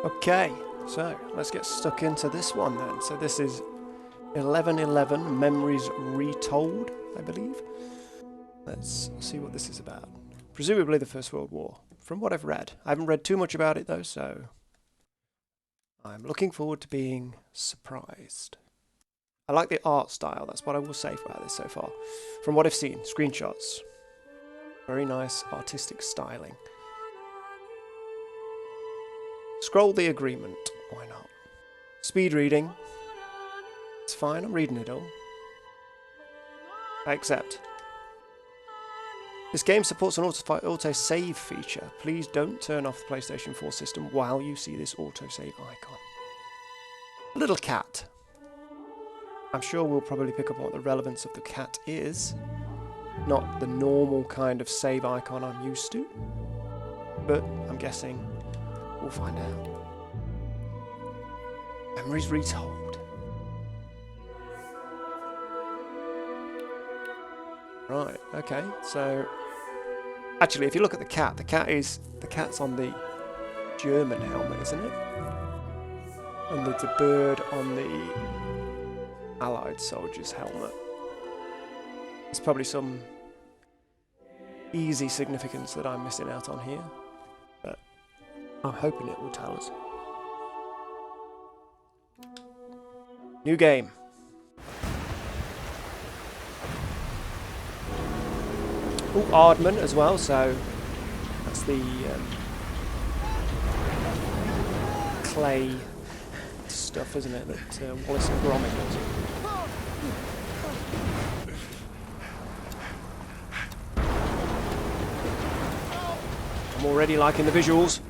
Okay, so let's get stuck into this one then. So this is 1111 Memories Retold, I believe. Let's see what this is about. Presumably the First World War, from what I've read. I haven't read too much about it though, so I'm looking forward to being surprised. I like the art style, that's what I will say about this so far. From what I've seen, screenshots. Very nice artistic styling. Scroll the agreement, why not? Speed reading. It's fine, I'm reading it all. I accept. This game supports an auto-save feature. Please don't turn off the PlayStation 4 system while you see this auto-save icon. A little cat. I'm sure we'll probably pick up on what the relevance of the cat is. Not the normal kind of save icon I'm used to. But I'm guessing we'll find out. Memories Retold. Right, okay, so actually if you look at the cat's on the German helmet, isn't it? And there's a bird on the Allied soldier's helmet. There's probably some easy significance that I'm missing out on here, but I'm hoping it will tell us. New game. Oh, Aardman as well, so that's the clay stuff, isn't it, that Wallace and Gromit does. I'm already liking the visuals.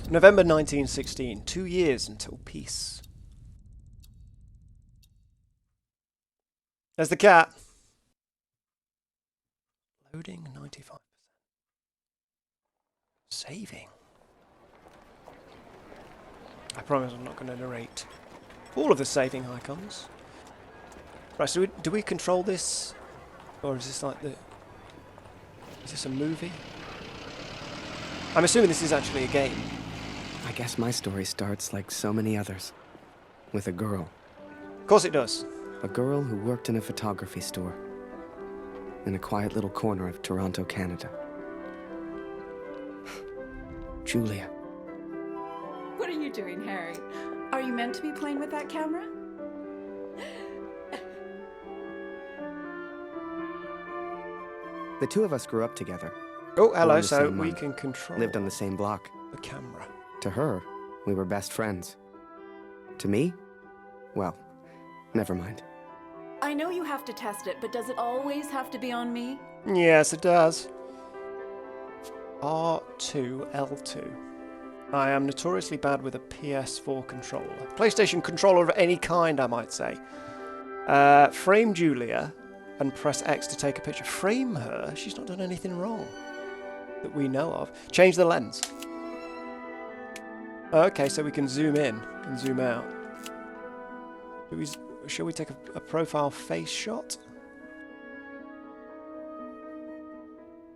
November 1916, 2 years until peace. There's the cat. Loading 95%. Saving. I promise I'm not going to narrate all of the saving icons. Right, so do we control this? Or is this like the... Is this a movie? I'm assuming this is actually a game. I guess my story starts like so many others. With a girl. Of course it does. A girl who worked in a photography store. In a quiet little corner of Toronto, Canada. Julia. What are you doing, Harry? Are you meant to be playing with that camera? The two of us grew up together. Oh, hello, Born the so same we month. can control Lived on the same block. the camera. To her, we were best friends. To me? Well, never mind. I know you have to test it, but does it always have to be on me? Yes, it does. R2, L2. I am notoriously bad with a PS4 controller. PlayStation controller of any kind, I might say. Frame Julia and press X to take a picture. Frame her? She's not done anything wrong that we know of. Change the lens. Okay, so we can zoom in and zoom out. Shall we take a profile face shot?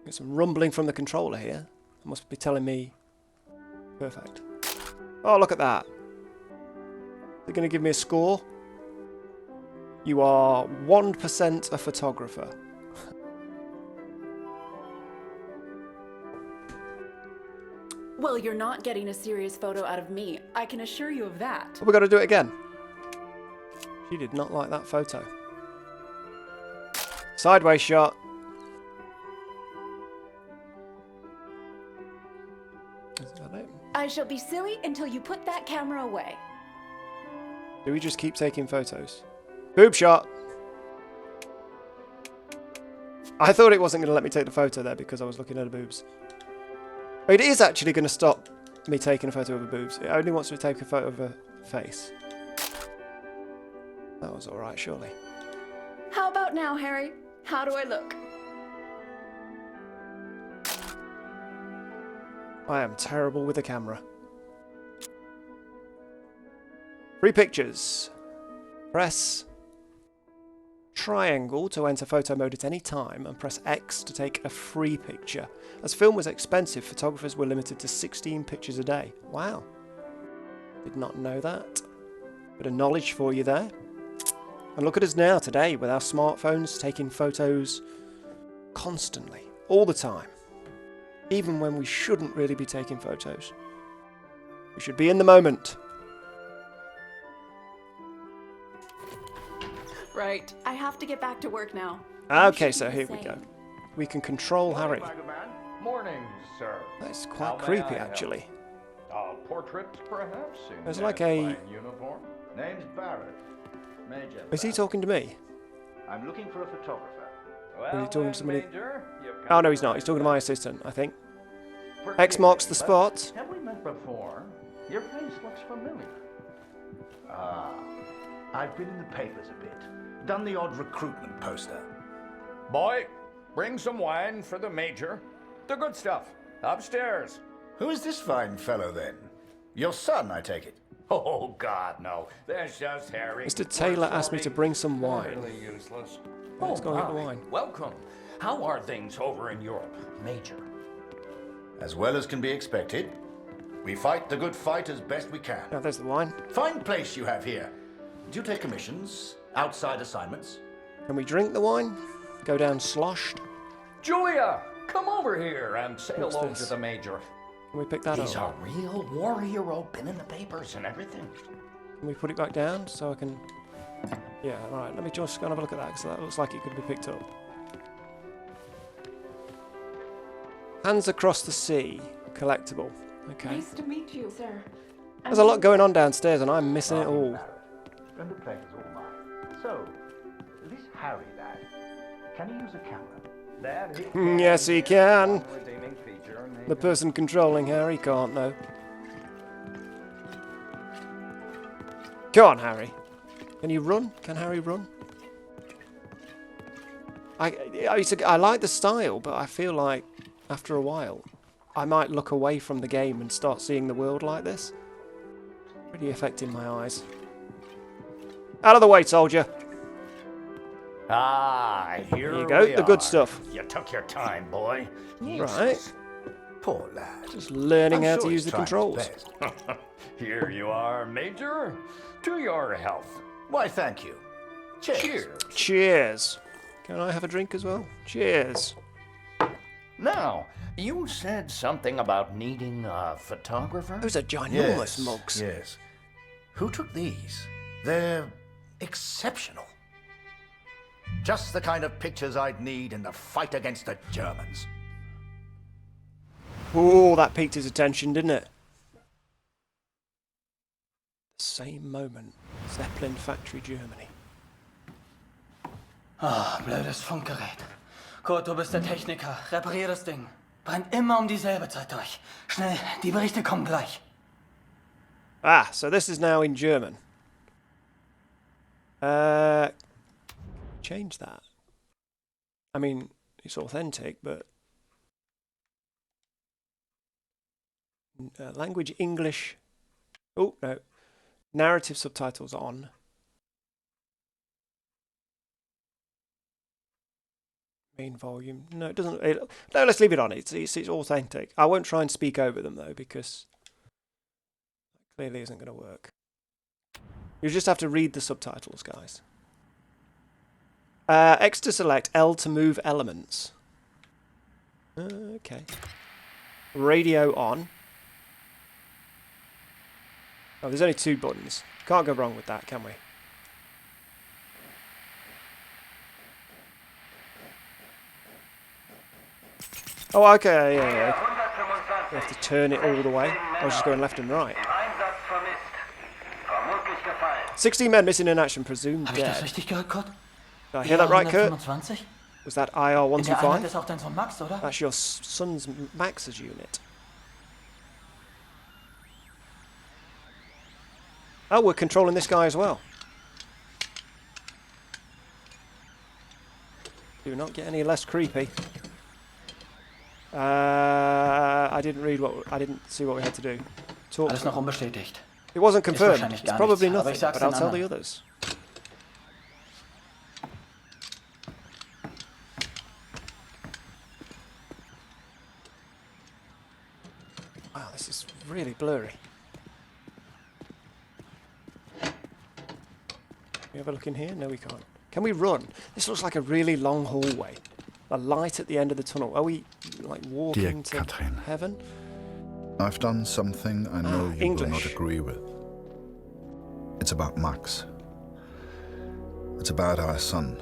Get some rumbling from the controller here. It must be telling me... Perfect. Oh, look at that. They're going to give me a score. You are 1% a photographer. Well, you're not getting a serious photo out of me. I can assure you of that. We've got to do it again. She did not like that photo. Sideways shot. Is that it? I shall be silly until you put that camera away. Do we just keep taking photos? Boob shot. I thought it wasn't going to let me take the photo there because I was looking at her boobs. But it is actually going to stop me taking a photo of her boobs. It only wants me to take a photo of her face. That was alright, surely. How about now, Harry? How do I look? I am terrible with the camera. 3 pictures. Press triangle to enter photo mode at any time and press X to take a free picture. As film was expensive, photographers were limited to 16 pictures a day. Wow. Did not know that. Bit of knowledge for you there. And look at us now today with our smartphones taking photos constantly, all the time. Even when we shouldn't really be taking photos. We should be in the moment. Right. I have to get back to work now. Okay, so here we go. We can control Harry. Morning, sir. That's How quite may creepy, I help? actually. A portrait, perhaps? In There's that like a- fine uniform. Name's Barrett. Major. Is he Barrett. talking to me? I'm looking for a photographer. Well, Is he talking then, to somebody? Major, you've Oh, come no, to he's the not. He's right talking to my place. assistant, I think. Forgive X marks me, the but spot. Have we met before? Your face looks familiar. Ah, I've been in the papers a bit. Done the odd recruitment poster. Boy, bring some wine for the Major. The good stuff. Upstairs. Who is this fine fellow then? Your son, I take it. Oh, God, no. That's just Harry. Mr. Taylor asked me to bring some wine. Utterly useless. Let's go and get the my. wine. Welcome. How are things over in Europe, Major? As well as can be expected. We fight the good fight as best we can. Oh, there's the wine. Fine place you have here. Do you take commissions? Outside assignments? Can we drink the wine? Go down sloshed? Julia, come over here and say What's hello this? to the Major. Can we pick that He's up? a real war hero, been in the papers and everything. Can we put it back down so I can... Yeah, alright, let me just go and have a look at that, because that looks like it could be picked up. Hands Across the Sea. Collectible. Okay. Nice to meet you, sir. There's a lot going on downstairs and I'm missing it all. And the pleasure's all mine. So, this Harry lad, can he use a camera? That he Yes, he can. One redeeming feature, The Major. person controlling Harry can't, though. Go on, Harry. Can you run? Can Harry run? I like the style, but I feel like after a while I might look away from the game and start seeing the world like this. Really affecting my eyes. Out of the way, soldier. Ah, here There you go, we the good are. stuff. You took your time, boy. Right. Poor lad. Just learning I'm how sure to he's use the trying his controls. best. Here you are, Major. To your health. Why, thank you. Cheers. Cheers. Cheers. Can I have a drink as well? Cheers. Now, you said something about needing a photographer? Those are ginormous mugs. Yes. Who took these? They're exceptional. Just the kind of pictures I'd need in the fight against the Germans. Oh, that piqued his attention, didn't it? Same moment. Zeppelin Factory, Germany. Ah, blödes Funkgerät. Kurt, du bist der Techniker. Reparier das Ding. Brennt immer um dieselbe Zeit durch. Schnell, die Berichte kommen gleich. Ah, so this is now in German. Change that. I mean, it's authentic, but... language English. Oh, no. Narrative subtitles on. Main volume. No, it doesn't. No, let's leave it on. It's authentic. I won't try and speak over them, though, because that clearly isn't going to work. You just have to read the subtitles, guys. X to select, L to move elements. Okay. Radio on. Oh, there's only 2 buttons. Can't go wrong with that, can we? Oh, okay, yeah. You have to turn it all the way. I was just going left and right. 16 men missing in action, presumed Habe ich das dead. richtig gehört, Kurt? Did I hear that right, Kurt? 125? Was that In der Einheit IR-125? ist auch dein Sohn Max, oder? That's your son's Max's unit. Oh, we're controlling this guy as well. Do not get any less creepy. I didn't see what we had to do. Talk Alles to noch him. unbestätigt. It wasn't confirmed. wahrscheinlich It's gar probably nichts, aber nothing, ich sag's but I'll den tell the anderen. others. this is really blurry. Can we have a look in here? No, we can't. Can we run? This looks like a really long hallway. A light at the end of the tunnel. Are we, like, walking to Catherine. heaven? I've done something I know you will not English. agree with. It's about Max. It's about our son.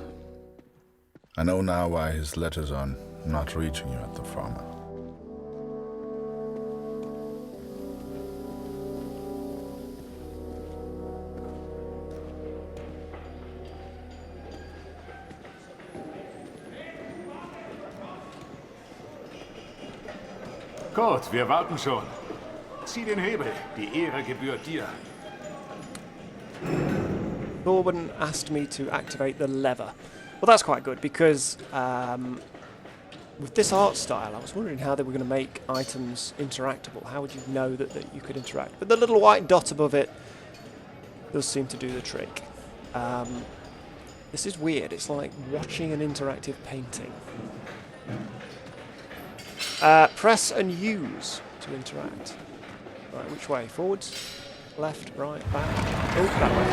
I know now why his letters are not reaching you at the farmer. Gut, wir warten schon. Zieh den Hebel. Die Ehre gebührt dir. Thorben asked me to activate the lever. Well, that's quite good because with this art style, I was wondering how they were going to make items interactable. How would you know that you could interact? But the little white dot above it does seem to do the trick. This is weird. It's like watching an interactive painting. Press and use to interact. Right, which way? Forwards? Left, right, back? Oh, that way.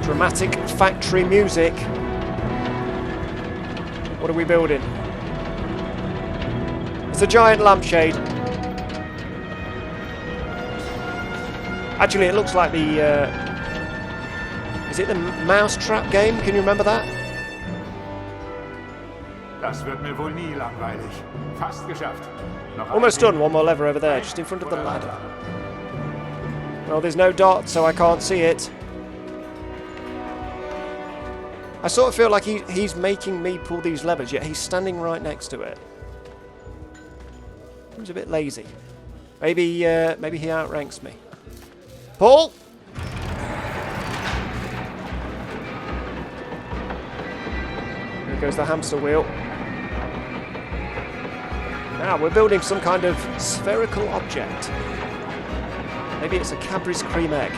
Dramatic factory music. What are we building? It's a giant lampshade. Actually, it looks like the... is it the Mousetrap game? Can you remember that? Das wird mir wohl nie langweilig. Fast geschafft. Noch Almost ein done. One more lever over there, just in front of the ladder. Well, there's no dot, so I can't see it. I sort of feel like he's making me pull these levers, yet he's standing right next to it. Seems a bit lazy. Maybe he outranks me. Paul! There goes the hamster wheel. Now we're building some kind of spherical object. Maybe it's a Cadbury's cream egg.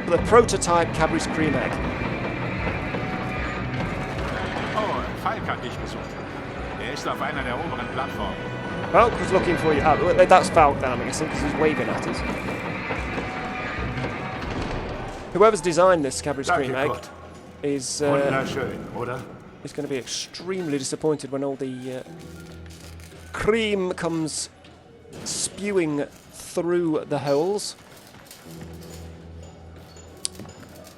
The prototype Cadbury's cream egg. Oh, Falk hat dich gesucht. Ist auf einer der oberen Plattformen. Falk was looking for you. Oh, that's Falk then, I'm guessing, because he's waving at us. Whoever's designed this Cadbury's cream egg Kurt. is Wunderschön, oder? going to be extremely disappointed when all the cream comes spewing through the holes.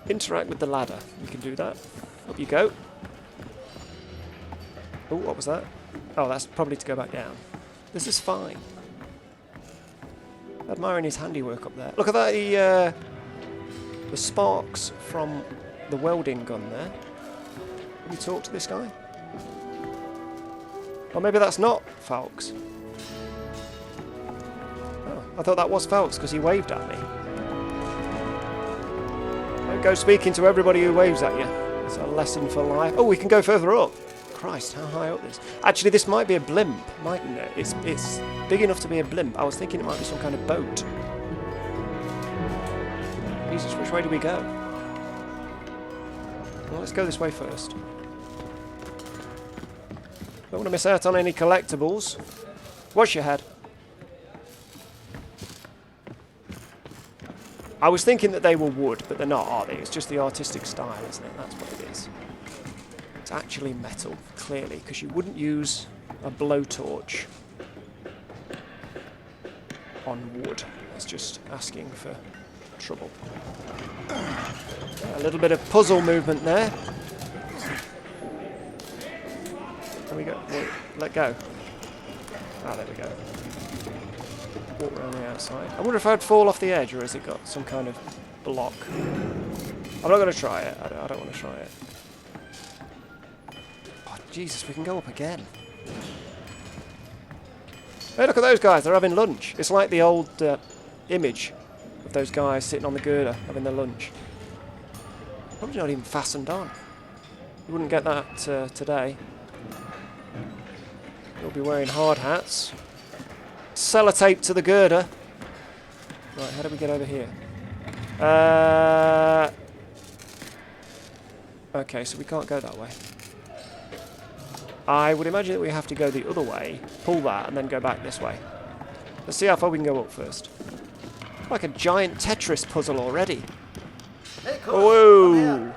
Interact with the ladder. You can do that. Up you go. Oh, what was that? Oh, that's probably to go back down. This is fine. Admiring his handiwork up there. Look at that, the sparks from the welding gun there. Can we talk to this guy? Or maybe that's not Falk's. Oh, I thought that was Falk's because he waved at me. Don't go speaking to everybody who waves at you. It's a lesson for life. Oh, we can go further up. Christ, how high up this? Actually, this might be a blimp, mightn't it? It's big enough to be a blimp. I was thinking it might be some kind of boat. Jesus, which way do we go? Well, let's go this way first. Don't want to miss out on any collectibles. Wash your head. I was thinking that they were wood, but they're not, are they? It's just the artistic style, isn't it? That's what it is. It's actually metal, clearly, because you wouldn't use a blowtorch on wood. It's just asking for trouble. A little bit of puzzle movement there. There we go. Wait, let go. Ah, there we go. Walk around the outside. I wonder if I'd fall off the edge, or has it got some kind of block? I'm not going to try it. I don't want to try it. Oh, Jesus, we can go up again. Hey, look at those guys. They're having lunch. It's like the old image of those guys sitting on the girder having their lunch. Probably not even fastened on. You wouldn't get that today. You'll be wearing hard hats. Sellotape to the girder. Right, how do we get over here? Okay, so we can't go that way. I would imagine that we have to go the other way, pull that, and then go back this way. Let's see how far we can go up first. Like a giant Tetris puzzle already. Hey, Kurt, come Whoa! here.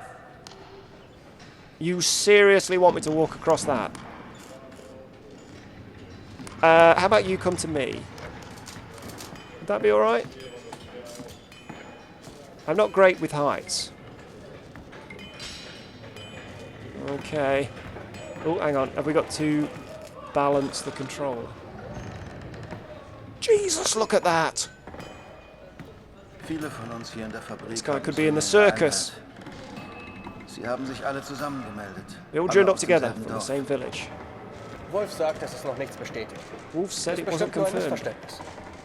You seriously want me to walk across that? How about you come to me? Would that be alright? I'm not great with heights. Okay. Oh, hang on. Have we got to balance the control? Jesus, look at that! Viele von uns hier in der Fabrik. This guy could be in the circus. Sie haben sich alle zusammengemeldet. They all joined up together from the same village. Wolf sagt, dass es noch nichts bestätigt. Wolf said it wasn't Bestimmt nur ein confirmed. Missverständnis.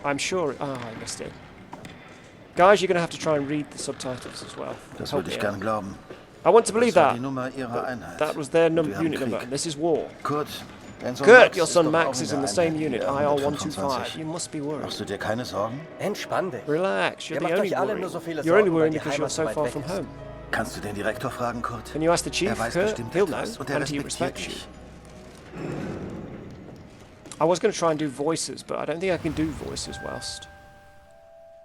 I'm sure. I missed it. Guys, you're going to have to try and read the subtitles as well. Das Help würde ich me gern out. glauben. I want to believe Das war that. die Nummer ihrer Einheit. That was their Und wir haben unit number, Krieg. and this is war. Kurt, dein Sohn Kurt, Max your ist son doch Max auch is in the der same Einheit unit, hier, IR-125. 125. You must be worried. Machst du dir keine Sorgen? Entspann dich. Relax, you're Ihr the macht only euch alle worried. nur so viele You're only Sorgen, worrying weil die because you're Heimat so so weit far weg from ist. home. Kannst du den Direktor fragen, Kurt? Can you ask the chief, Er weiß Kurt? bestimmt He'll know, etwas und er and he respektiert respects you. dich. I was going to try and do voices, but I don't think I can do voices whilst...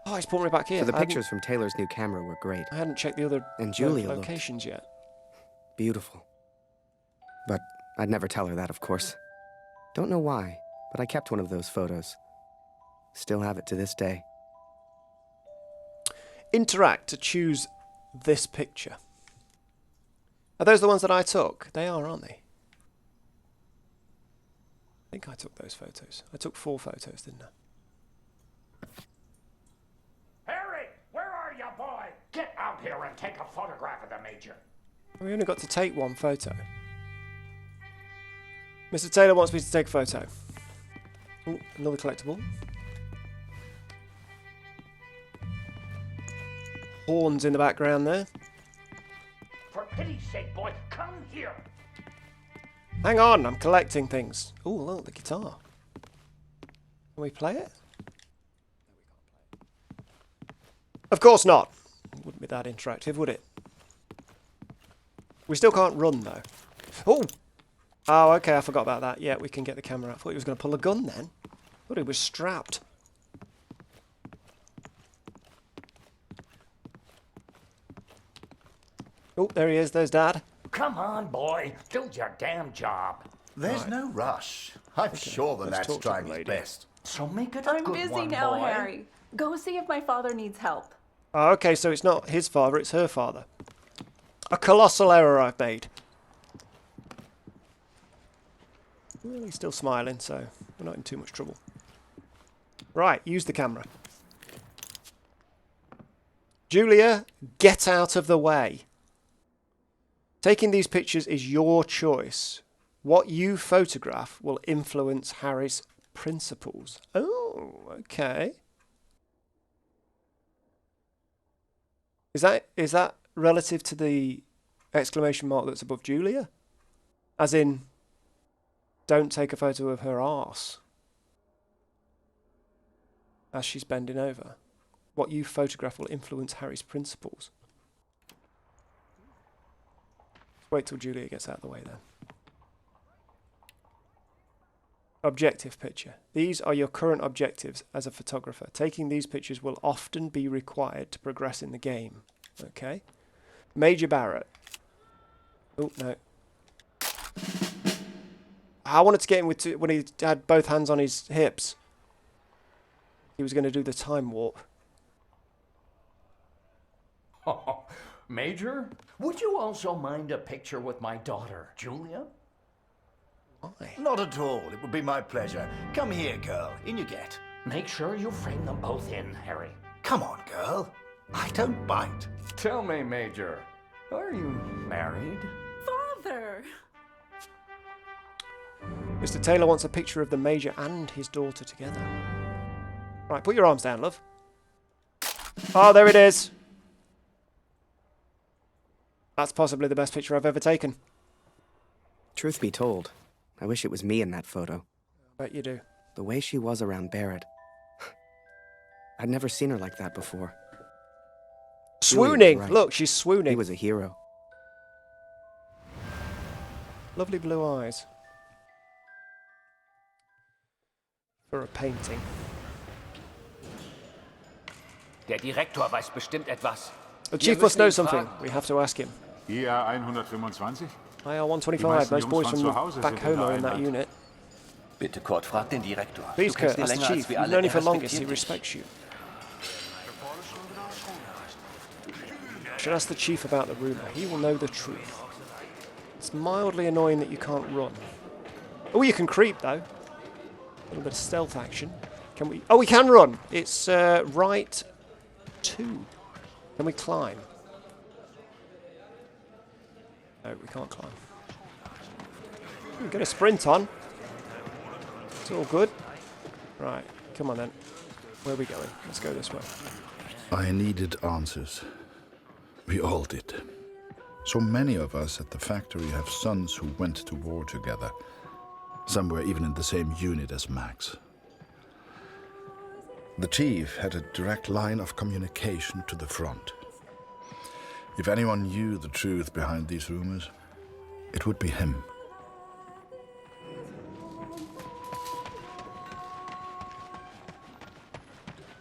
Oh, he's put me back here. So the I hadn't- pictures from Taylor's new camera were great. I hadn't checked the other And Julia looked locations yet. beautiful. But I'd never tell her that, of course. Don't know why, but I kept one of those photos. Still have it to this day. Interact to choose this picture. Are those the ones that I took? They are, aren't they? I think I took those photos. I took 4 photos, didn't I? Harry, where are you, boy? Get out here and take a photograph of the Major. We only got to take 1 photo. Mr. Taylor wants me to take a photo. Ooh, another collectible. Horns in the background there. For pity's sake, boy, come here. Hang on, I'm collecting things. Oh, look, the guitar. Can we play it? Of course not. It wouldn't be that interactive, would it? We still can't run, though. Oh! Oh, okay, I forgot about that. Yeah, we can get the camera out. I thought he was going to pull a gun then. I thought he was strapped. Oh, there he is. There's Dad. Come on, boy, do your damn job. There's no rush. I'm sure the let's lad's talk to trying the his lady. best. So make it a I'm good busy one, now, boy. Harry. Go see if my father needs help. Oh, okay, so it's not his father, it's her father. A colossal error I've made. Well, he's still smiling, so we're not in too much trouble. Right, use the camera. Julia, get out of the way. Taking these pictures is your choice. What you photograph will influence Harry's principles. Oh, okay. Is that relative to the exclamation mark that's above Julia? As in, don't take a photo of her arse as she's bending over. What you photograph will influence Harry's principles. Wait till Julia gets out of the way then. Objective picture. These are your current objectives as a photographer. Taking these pictures will often be required to progress in the game. Okay. Major Barrett. Oh, no. I wanted to get him with when he had both hands on his hips. He was going to do the time warp. Oh, Major, would you also mind a picture with my daughter, Julia? Why? Not at all. It would be my pleasure. Come here, girl. In you get. Make sure you frame them both in, Harry. Come on, girl. I don't bite. Tell me, Major, are you married? Father! Mr. Taylor wants a picture of the Major and his daughter together. Right, put your arms down, love. Oh, there it is. That's possibly the best picture I've ever taken. Truth be told, I wish it was me in that photo. I bet you do. The way she was around Barrett. I'd never seen her like that before. Swooning! right. Look, she's He swooning. was a hero. Lovely blue eyes. for a painting. Der Direktor weiß bestimmt etwas. The chief must know something. We have to ask him. IR 125? IR 125. Most boys from back home are in that unit. Bitte, Kurt, frag den Direktor. Please, Du Kurt, kennst ihn that's the länger als chief. wir You've alle. known him for Er longest. He respektiert dich. respects you. Should ask the chief about the rumour. He will know the truth. It's mildly annoying that you can't run. Oh, you can creep, though. A little bit of stealth action. Can we... Oh, we can run! It's right 2. Can we climb? No, we can't climb. We get a sprint on. It's all good. Right, come on then. Where are we going? Let's go this way. I needed answers. We all did. So many of us at the factory have sons who went to war together. Some were even in the same unit as Max. The chief had a direct line of communication to the front. If anyone knew the truth behind these rumors, it would be him.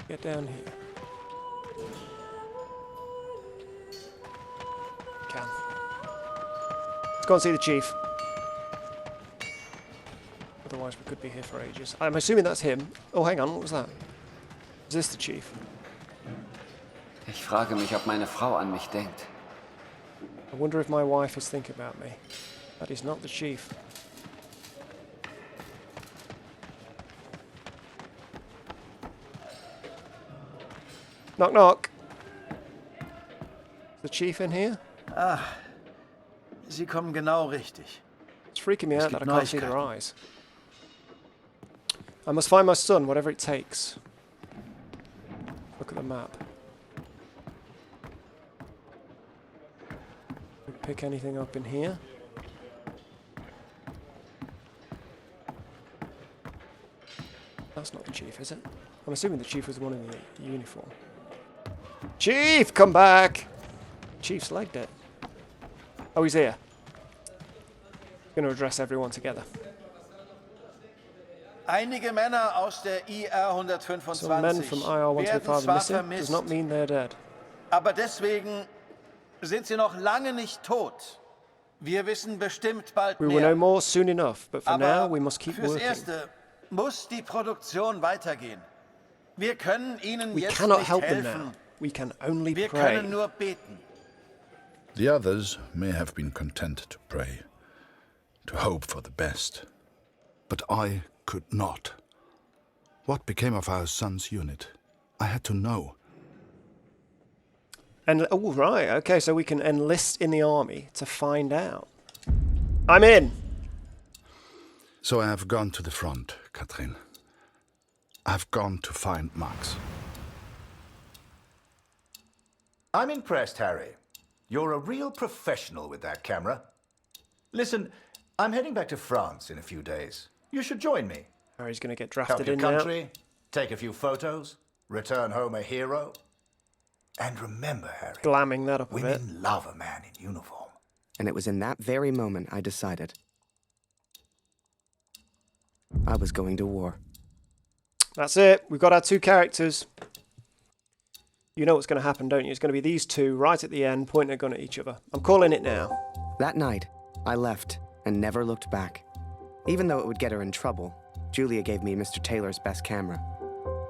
Get down here. Can. Let's go and see the chief. Otherwise we could be here for ages. I'm assuming that's him. Oh, hang on, what was that? Is this the chief? Ich frage mich, ob meine Frau an mich denkt. I wonder if my wife is thinking about me. That is not the chief. Knock, knock. Is the chief in here? Ah, Sie kommen genau richtig. It's freaking me out that I gibt can't see their Neuigkeiten. eyes. I must find my son, whatever it takes. Look at the map. We pick anything up in here? That's not the chief, is it? I'm assuming the chief was the one in the uniform. Chief, come back! Chief's legged it. Oh, he's here. Going to address everyone together. Einige Männer aus der IR Some men from 125 IR werden 125 zwar missing, does vermisst, not mean they're dead. aber deswegen sind sie noch lange nicht tot. Wir wissen bestimmt bald We will know mehr. more soon enough, but for now Aber we must keep fürs working. Erste muss die Produktion weitergehen. Wir können ihnen We jetzt cannot nicht help them helfen. now. We can only Wir pray. können nur beten. The others may have been content to pray, to hope for the best. But I could not. What became of our son's unit? I had to know. And oh right, okay, so we can enlist in the army to find out. I'm in. So I have gone to the front, Katrin. I've gone to find Max. I'm impressed, Harry. You're a real professional with that camera. Listen, I'm heading back to France in a few days. You should join me. Harry's going to get Help drafted your in now. country, take a few photos, return home a hero. And remember, Harry, Glamming that up a bit. women love a man in uniform. And it was in that very moment I decided I was going to war. That's it. We've got our two characters. You know what's going to happen, don't you? It's going to be these two right at the end, pointing a gun at each other. I'm calling it now. That night, I left and never looked back. Even though it would get her in trouble, Julia gave me Mr. Taylor's best camera.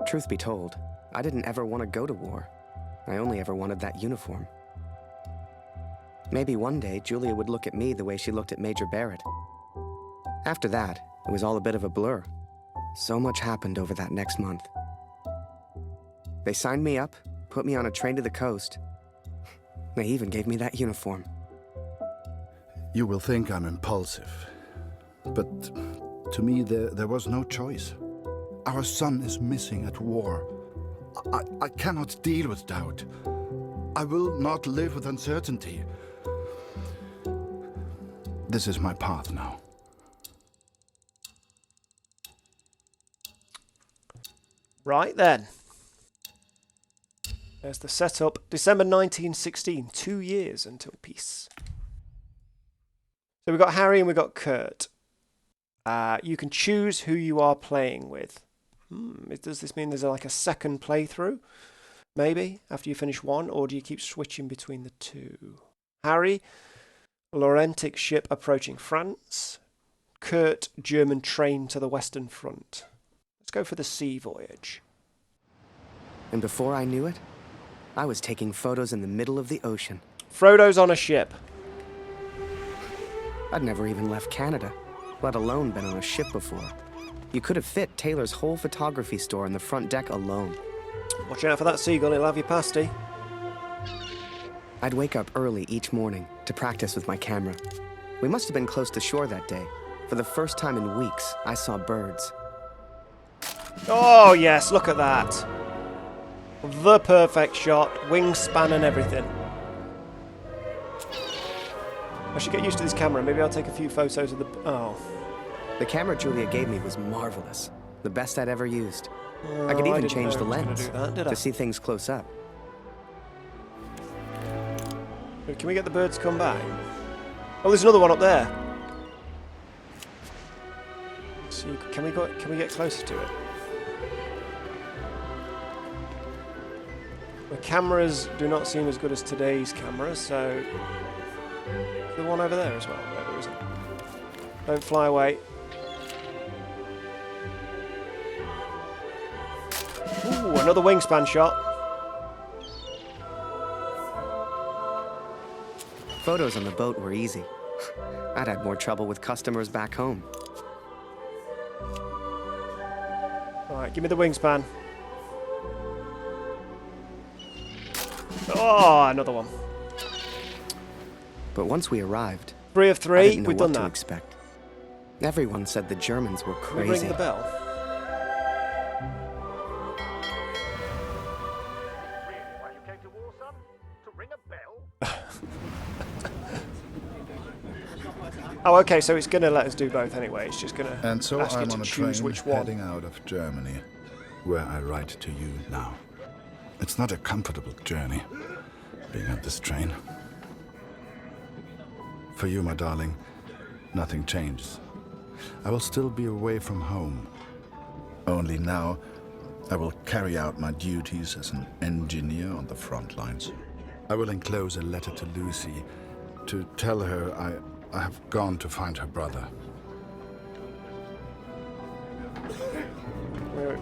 Truth be told, I didn't ever want to go to war. I only ever wanted that uniform. Maybe one day Julia would look at me the way she looked at Major Barrett. After that, it was all a bit of a blur. So much happened over that next month. They signed me up, put me on a train to the coast. They even gave me that uniform. You will think I'm impulsive, but to me there was no choice. Our son is missing at war. I cannot deal with doubt. I will not live with uncertainty. This is my path now. Right then. There's the setup. December 1916. 2 years until peace. So we've got Harry and we've got Kurt. You can choose who you are playing with. Does this mean there's like a second playthrough? Maybe, after you finish one, or do you keep switching between the two? Harry, Laurentic ship approaching France. Kurt, German train to the Western Front. Let's go for the sea voyage. And before I knew it, I was taking photos in the middle of the ocean. Frodo's on a ship. I'd never even left Canada, let alone been on a ship before. You could have fit Taylor's whole photography store on the front deck alone. Watch out for that seagull, he'll have your pasty. I'd wake up early each morning to practice with my camera. We must have been close to shore that day. For the first time in weeks, I saw birds. Oh yes, look at that. The perfect shot, wingspan and everything. I should get used to this camera. Maybe I'll take a few photos of the... Oh. The camera Julia gave me was marvelous. The best I'd ever used. I could even change the lens to see things close up. Can we get the birds to come back? Oh, there's another one up there. So can we get closer to it? The cameras do not seem as good as today's cameras, so... The one over there as well? No, there isn't. Don't fly away. Ooh, another wingspan shot. Photos on the boat were easy. I'd had more trouble with customers back home. Alright, give me the wingspan. Oh, another one. But once we arrived, 3 of 3, I didn't know we've what done to that. expect. Everyone said the Germans were Can we crazy. ring the bell? Oh, okay, so it's going to let us do both anyway. It's just going to And so ask you I'm to on a choose train which one. heading out of Germany, where I write to you now. It's not a comfortable journey, being on this train. For you, my darling, nothing changes. I will still be away from home. Only now, I will carry out my duties as an engineer on the front lines. I will enclose a letter to Lucy to tell her I have gone to find her brother.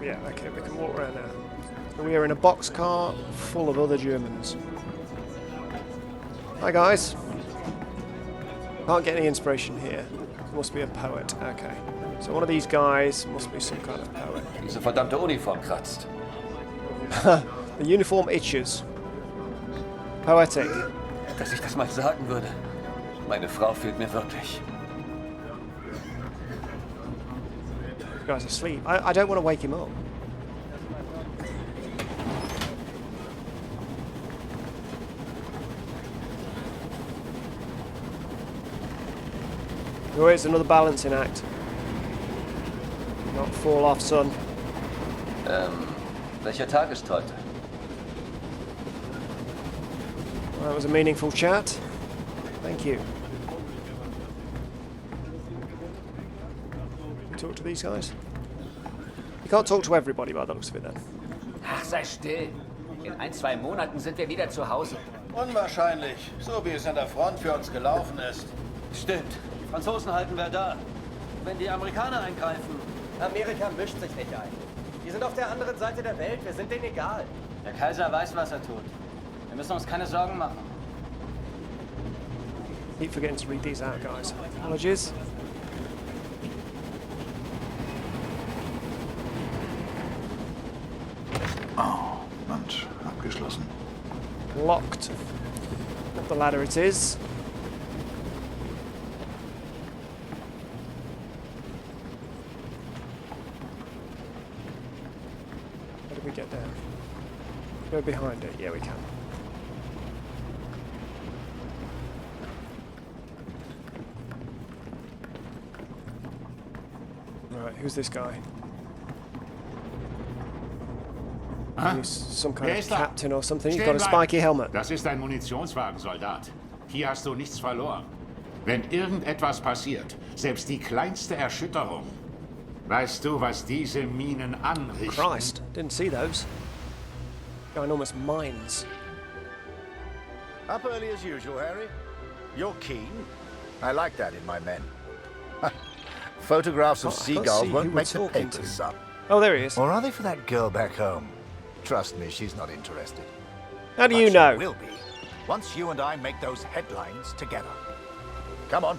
Yeah, okay, we can walk around now. We are in a boxcar full of other Germans. Hi guys. Can't get any inspiration here. Must be a poet. Okay. So one of these guys must be some kind of poet. Diese verdammte Uniform kratzt. The uniform itches. Poetic. Dass ich das mal sagen würde. Meine Frau fehlt mir wirklich. This guy's asleep. I don't want to wake him up. Oh, it's another balancing act. Not fall off, son. Welcher Tag ist heute? Well, that was a meaningful chat. Thank you. Talk to these guys. You can't talk to everybody by the looks of it then. Ach, sei still. In 1-2 Monaten sind wir wieder zu Hause. Unwahrscheinlich, so wie es an der Front für uns gelaufen ist. Stimmt. Die Franzosen halten wir da. Wenn die Amerikaner eingreifen... Amerika mischt sich nicht ein. Die sind auf der anderen Seite der Welt, wir sind denen egal. Der Kaiser weiß, was er tut. Wir müssen uns keine Sorgen machen. Keep forgetting to read these out, guys. Apologies. Oh, Mensch, abgeschlossen. Locked. Up the ladder it is. How do we get down? Go behind it. Yeah, we can. Right, who's this guy? He's some kind of captain or something. He's got a spiky helmet. Das ist ein Munitionswagen, Soldat. Hier hast du nichts verloren. Wenn irgendetwas passiert, selbst die kleinste Erschütterung, Weißt du, was diese Minen anrichten? Christ, didn't see those. Ginormous mines. Up early as usual, Harry. You're keen. I like that in my men. Photographs of I can't see seagulls who won't we're make the talking papers, to. son. Oh, there he is. Or are they for that girl back home? Trust me, she's not interested. How do But you she know? will be, once you and I make those headlines together. Come on,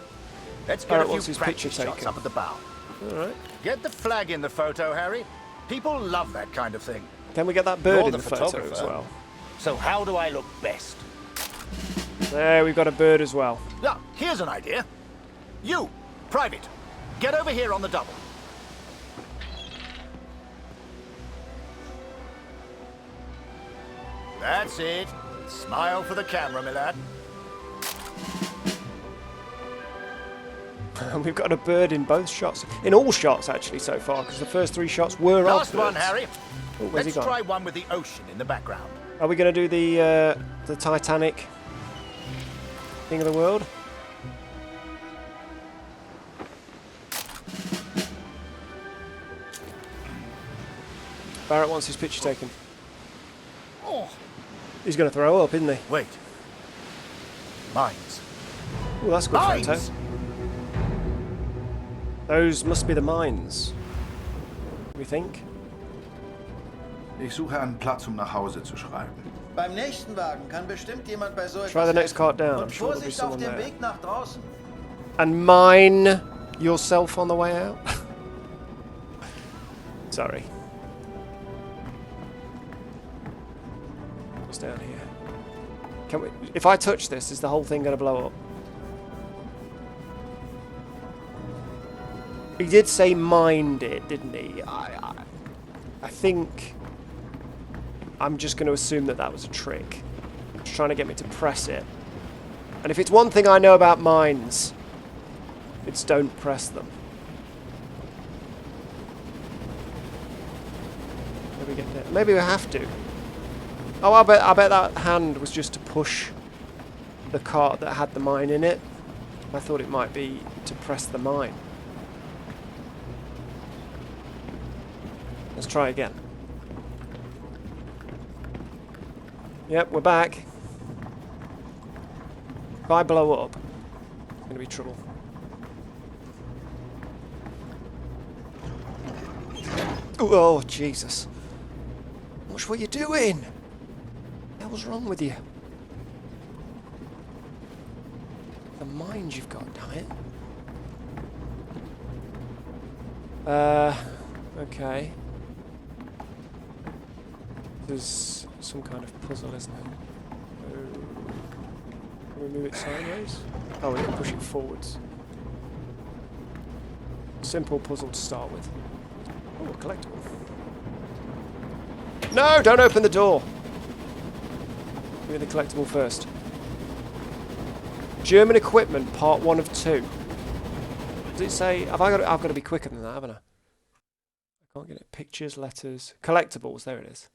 let's get Barrett a wants few his picture practice shots taken. up at the bow. Alright. Get the flag in the photo, Harry. People love that kind of thing. Can we get that bird You're in the the photo as photographer. well? So how do I look best? There, we've got a bird as well. Now, here's an idea. You, Private, get over here on the double. That's it. Smile for the camera, my lad. And we've got a bird in both shots. In all shots, actually, so far, because the first 3 shots were Last of one, birds. Harry. Oh, where's he Let's gone? try one with the ocean in the background. Are we going to do the Titanic thing of the world? Barrett wants his picture taken. Oh, He's going to throw up, isn't he? wait. Mines. Oh, that's a good Mines! photo. Those must be the mines. We think. Ich suche einen Platz, um nach Hause zu schreiben. Beim nächsten Wagen kann bestimmt jemand bei so Try etwas the next helfen. cart down. I'm Und sure there'll be Vorsicht auf someone dem there. Weg nach draußen. And mine yourself on the way out. Sorry. What's down here? Can we? If I touch this, is the whole thing going to blow up? He did say mind it, didn't he? I think I'm just going to assume that that was a trick. Just trying to get me to press it. And if it's one thing I know about mines, it's don't press them. Maybe get there. Maybe we have to. Oh, I bet that hand was just to push the cart that had the mine in it. I thought it might be to press the mine. Let's try again. Yep, we're back. If I blow up, it's going to be trouble. Oh, Jesus. Watch what you're doing. What was wrong with you? The mind you've got, damn it. Okay. There's some kind of puzzle, isn't it? Can we move it sideways? Oh, we can push it forwards. Simple puzzle to start with. Oh, a collectible. No, don't open the door. Give me the collectible first. German equipment, part 1 of 2. Does it say? I've got to be quicker than that, haven't I? I can't get it. Pictures, letters, collectibles. There it is.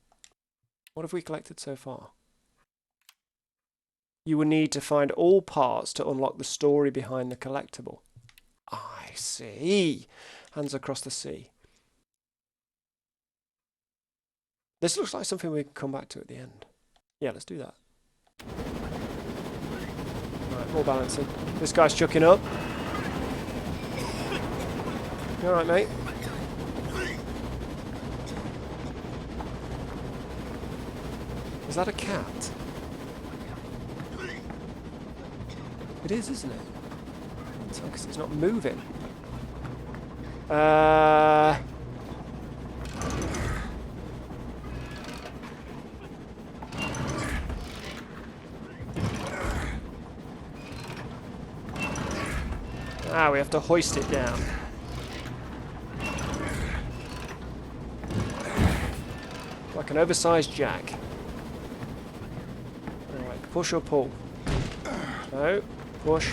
What have we collected so far? You will need to find all parts to unlock the story behind the collectible. I see. Hands across the sea. This looks like something we can come back to at the end. Yeah, let's do that. Right, more balancing. This guy's chucking up. You alright, mate? Is that a cat? It is, isn't it? Because it's not moving. We have to hoist it down. Like an oversized jack. Alright, push or pull? No, push.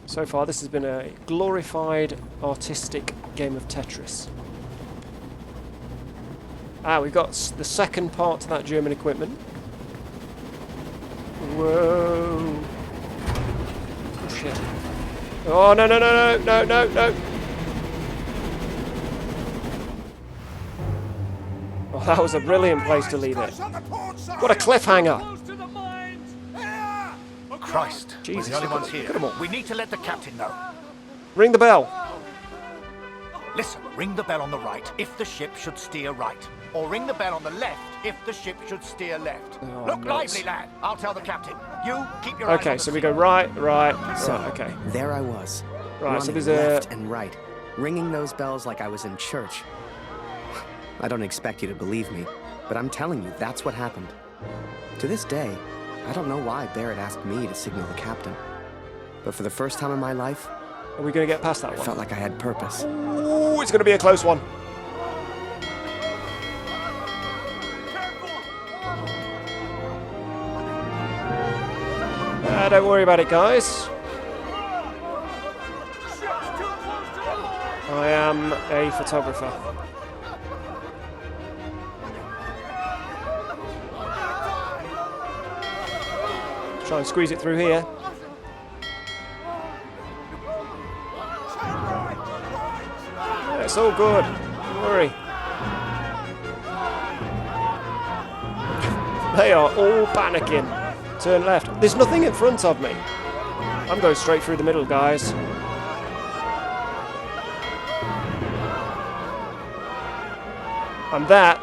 So far, this has been a glorified, artistic game of Tetris. Ah, we've got the second part to that German equipment. Whoa. Oh, shit. Oh, no, no, no, no, no, no, no. Oh, that was a brilliant place to leave it. What a cliffhanger. Christ, Jesus, we're the only ones here. look at 'em all. We need to let the captain know. Ring the bell. Listen, ring the bell on the right if the ship should steer right. Or ring the bell on the left if the ship should steer left. Oh, Look nuts. lively, lad. I'll tell the captain. You keep your eyes on Okay, the so we sea. go right, right, So, right, okay. there I was. Right, so running there's a... left and right, ringing those bells like I was in church. I don't expect you to believe me, but I'm telling you, that's what happened. To this day, I don't know why Barrett asked me to signal the captain. But for the first time in my life, Are we going to get past that I one? felt like I had purpose. Ooh, it's going to be a close one. Don't worry about it, guys. I am a photographer. Try and squeeze it through here. Yeah, it's all good. Don't worry. They are all panicking. Turn left. There's nothing in front of me. I'm going straight through the middle, guys. And that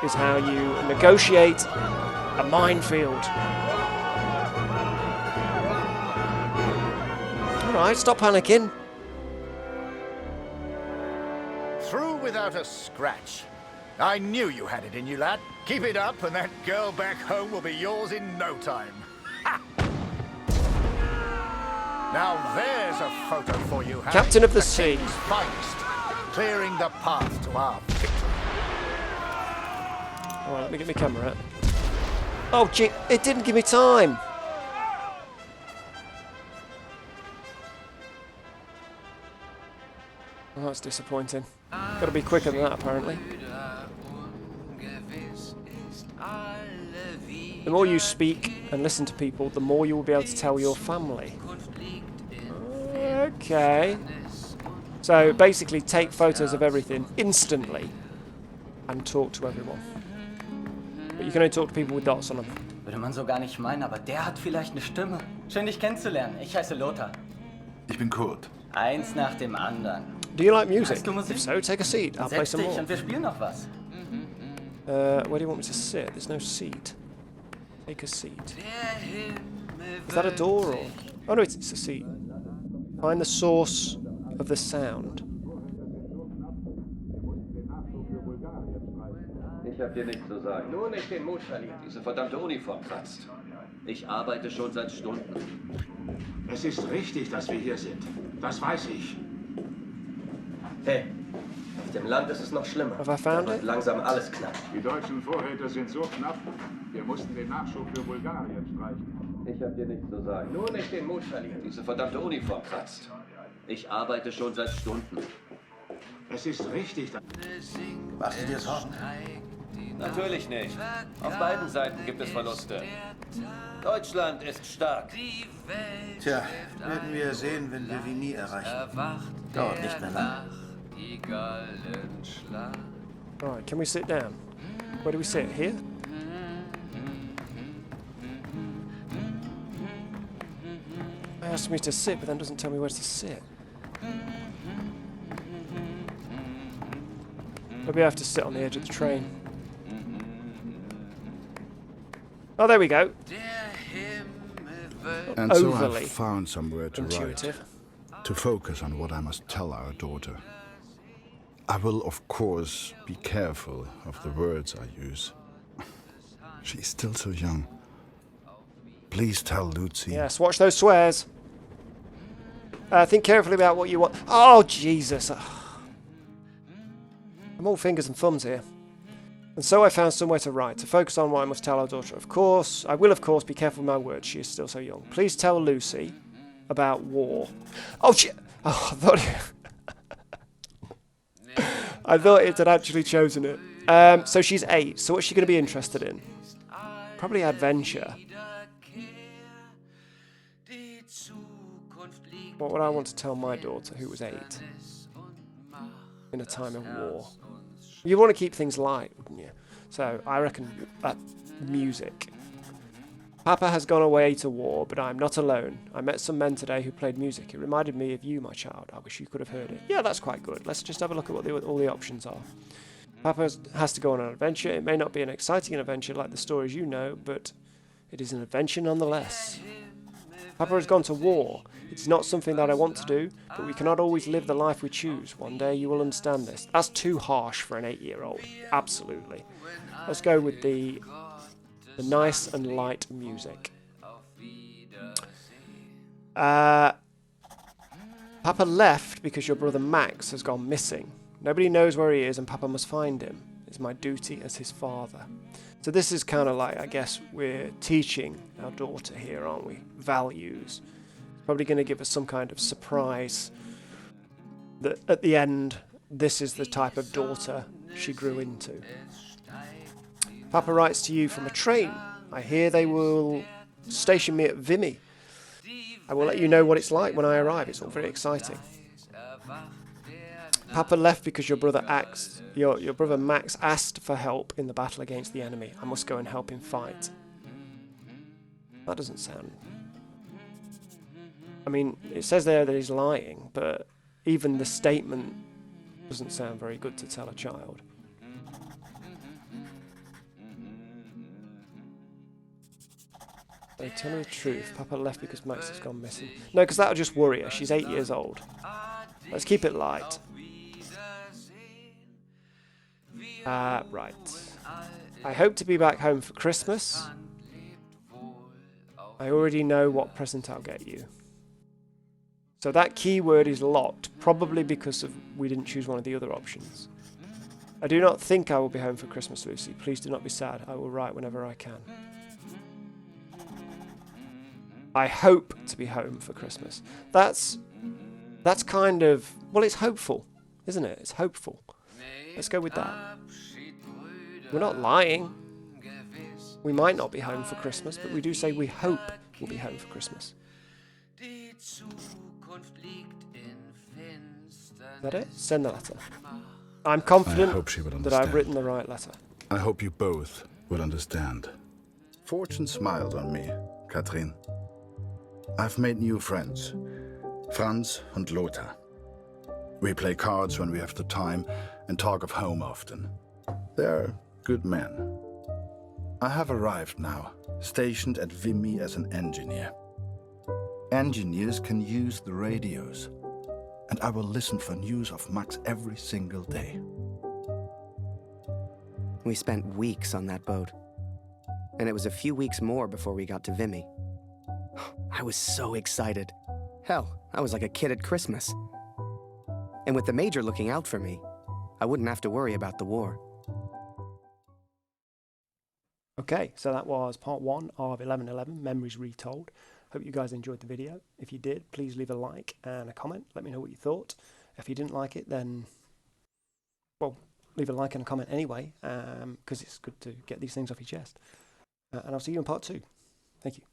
is how you negotiate a minefield. Alright, stop panicking. Through without a scratch. I knew you had it in you, lad. Keep it up and that girl back home will be yours in no time. Ha! Now there's a photo for you, Harry. Captain of the Sea. King's finest, clearing the path to our victory. Alright, let me get my camera out. Oh, gee, it didn't give me time. Oh, that's disappointing. Got to be quicker than that, apparently. The more you speak and listen to people, the more you will be able to tell your family. Okay. So basically, take photos of everything instantly and talk to everyone. But you can only talk to people with dots on them. Würde man so gar nicht meinen, aber der hat vielleicht eine Stimme. Schön, dich kennenzulernen. Ich heiße Lothar. Ich bin Kurt. Eins nach dem anderen. Do you like music? Hast du Musik? If so, take a seat. I'll play Setz some dich more. und wir spielen noch was. Where do you want me to sit? There's no seat. Take a seat. Is that a door or... Oh no, it's a seat. Find the source of the sound. Ich hab dir nichts zu sagen. Nur nicht den Mut verlieren. Diese verdammte Uniform kratzt. Ich arbeite schon seit Stunden. Es ist richtig, dass wir hier sind. Das weiß ich. Hey, auf dem Land ist es noch schlimmer. Have I found Da wird it? langsam alles knapp. Die deutschen Vorräte sind so knapp, wir mussten den Nachschub für Bulgarien streichen. Ich hab dir nichts zu sagen. Nur nicht den Mut verlieren. Diese verdammte Uniform kratzt. Ich arbeite schon seit Stunden. Es ist richtig, dass... Machst du dir Sorgen? Natürlich nicht. Auf beiden Seiten gibt es Verluste. Deutschland ist stark. Tja, werden wir sehen, wenn wir Vigny erreichen. Dauert nicht mehr lang. Right, can we sit down? Where do we sit? Here? It asks me to sit, but then doesn't tell me where to sit. Maybe I have to sit on the edge of the train. Oh, there we go. And so Overly I found somewhere to write, intuitive. to focus on what I must tell our daughter. I will, of course, be careful of the words I use. She's still so young. Please tell Lucy. Yes, watch those swears. Think carefully about what you want. Oh, Jesus. I'm all fingers and thumbs here. And so I found somewhere to write, to focus on what I must tell our daughter. Of course, I will, of course, be careful with my words. She is still so young. Please tell Lucy about war. Oh, shit. Oh, I thought it had actually chosen it. So she's 8. So what's she going to be interested in? Probably adventure. What would I want to tell my daughter, who was 8, in a time of war? You want to keep things light, wouldn't you? So I reckon music. Papa has gone away to war, but I'm not alone. I met some men today who played music. It reminded me of you, my child. I wish you could have heard it. Yeah, that's quite good. Let's just have a look at what all the options are. Papa has to go on an adventure. It may not be an exciting adventure like the stories you know, but it is an adventure nonetheless. Papa has gone to war. It's not something that I want to do, but we cannot always live the life we choose. One day you will understand this. That's too harsh for an 8-year-old. Absolutely. Let's go with the nice and light music. Papa left because your brother Max has gone missing. Nobody knows where he is and Papa must find him. It's my duty as his father. So this is kind of like, I guess, we're teaching our daughter here, aren't we? Values. Probably going to give us some kind of surprise that at the end, this is the type of daughter she grew into. Papa writes to you from a train. I hear they will station me at Vimy. I will let you know what it's like when I arrive. It's all very exciting. Papa left because your brother Max asked for help in the battle against the enemy. I must go and help him fight. That doesn't sound... I mean, it says there that he's lying, but even the statement doesn't sound very good to tell a child. They tell her the truth. Papa left because Max has gone missing. No, because that'll just worry her. She's 8 years old. Let's keep it light. Right. I hope to be back home for Christmas. I already know what present I'll get you. So that keyword is locked, probably because we didn't choose one of the other options. I do not think I will be home for Christmas, Lucy. Please do not be sad. I will write whenever I can. I hope to be home for Christmas. That's kind of... Well, it's hopeful, isn't it? It's hopeful. Let's go with that. We're not lying. We might not be home for Christmas, but we do say we hope we'll be home for Christmas. Is that it? Send the letter. I'm confident that I've written the right letter. I hope you both will understand. Fortune smiled on me, Katrin. I've made new friends. Franz and Lothar. We play cards when we have the time and talk of home often. They're good men. I have arrived now, stationed at Vimy as an engineer. Engineers can use the radios, and I will listen for news of Max every single day. We spent weeks on that boat, and it was a few weeks more before we got to Vimy. I was so excited. Hell, I was like a kid at Christmas. And with the Major looking out for me, I wouldn't have to worry about the war. Okay, so that was part 1 of 1111, Memories Retold. Hope you guys enjoyed the video. If you did, please leave a like and a comment. Let me know what you thought. If you didn't like it, then, well, leave a like and a comment anyway, because it's good to get these things off your chest. And I'll see you in part 2. Thank you.